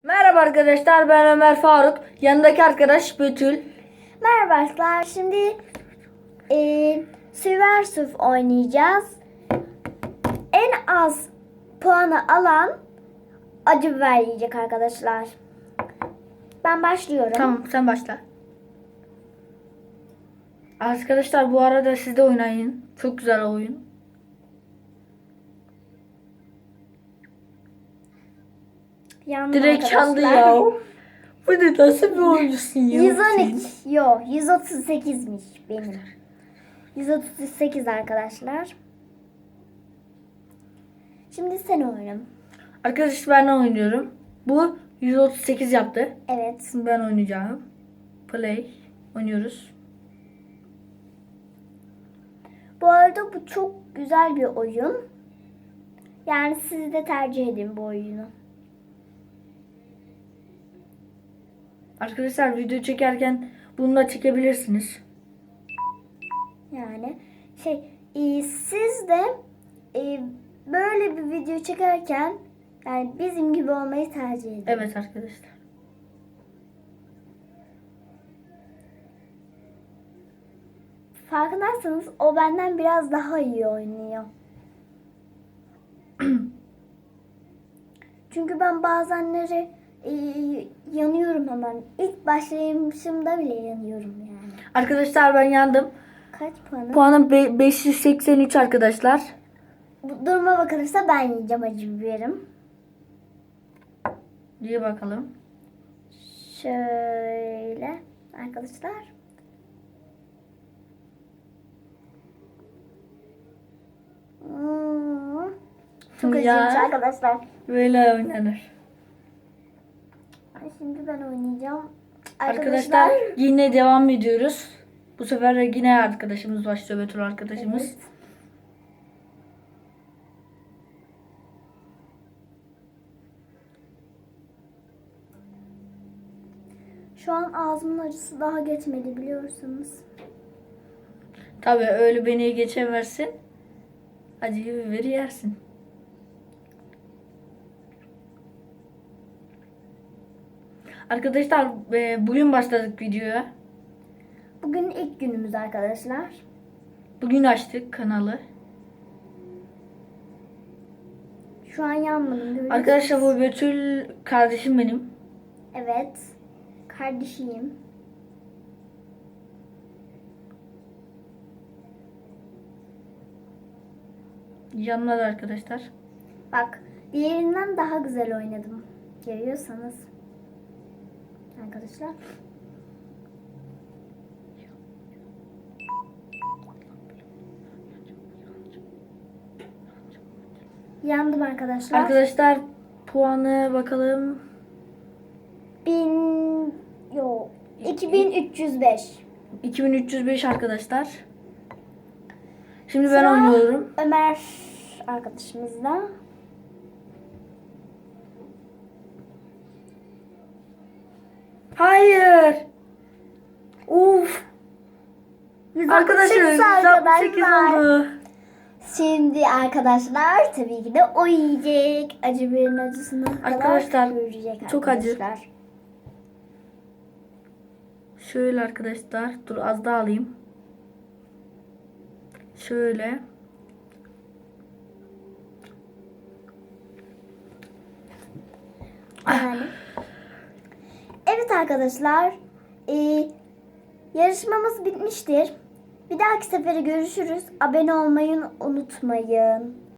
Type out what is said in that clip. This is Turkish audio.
Merhaba arkadaşlar, ben Ömer Faruk. Yanındaki arkadaş Betül. Merhaba arkadaşlar. Şimdi Süver Surf oynayacağız. En az puanı alan acı biber yiyecek arkadaşlar. Ben başlıyorum. Tamam, sen başla. Arkadaşlar bu arada siz de oynayın. Çok güzel oyun. Yandım Direkt çaldı arkadaşlar. ya. Bu ne, nasıl bir oyuncusun ya? 112. Yo, 138'miş benim. 138 arkadaşlar. Şimdi sen oyna. Arkadaşlar ben oynuyorum. Bu 138 yaptı. Evet. Şimdi ben oynayacağım. Play. Oynuyoruz. Bu arada bu çok güzel bir oyun. Yani siz de tercih edin bu oyunu. Arkadaşlar video çekerken bunu da çekebilirsiniz. Yani siz de böyle bir video çekerken yani bizim gibi olmayı tercih edin. Evet arkadaşlar. Farkındaysanız o benden biraz daha iyi oynuyor. Çünkü ben bazenleri yanıyorum hemen. İlk başlayışımda bile yanıyorum yani. Arkadaşlar ben yandım. Kaç puanı? Puanım 583 arkadaşlar. Bu duruma bakılırsa ben yiyeceğim acı biberim. Diye bakalım. Şöyle arkadaşlar. Çok Ya. acıymış arkadaşlar. Böyle oynanır. Şimdi ben oynayacağım. Arkadaşlar yine devam ediyoruz. Bu sefer yine arkadaşımız başlıyor. Betül arkadaşımız. Evet. Şu an ağzımın acısı daha geçmedi biliyorsunuz. Tabii öyle beni geçemezsin. Acıyı biberi yersin. Arkadaşlar bugün başladık videoya. Bugün ilk günümüz arkadaşlar. Bugün açtık kanalı. Şu an yanmadım. Arkadaşlar bu Betül kardeşim benim. Evet. Kardeşiyim. Yanmadı arkadaşlar. Bak diğerinden daha güzel oynadım. Görüyorsanız. Arkadaşlar. Yandım arkadaşlar. Arkadaşlar puanı bakalım. 2305. 2305 arkadaşlar. Şimdi ben Sıra oynuyorum. Ömer arkadaşımızla. Hayır. Uf. Arkadaşlar 168 oldu. Şimdi arkadaşlar tabii ki de o yiyecek. Acı biberin acısını Arkadaşlar, görecek çok acı. arkadaşlar. Şöyle arkadaşlar. Dur az daha alayım. Şöyle. Yani. Evet arkadaşlar. Yarışmamız bitmiştir. Bir dahaki sefere görüşürüz. Abone olmayı unutmayın.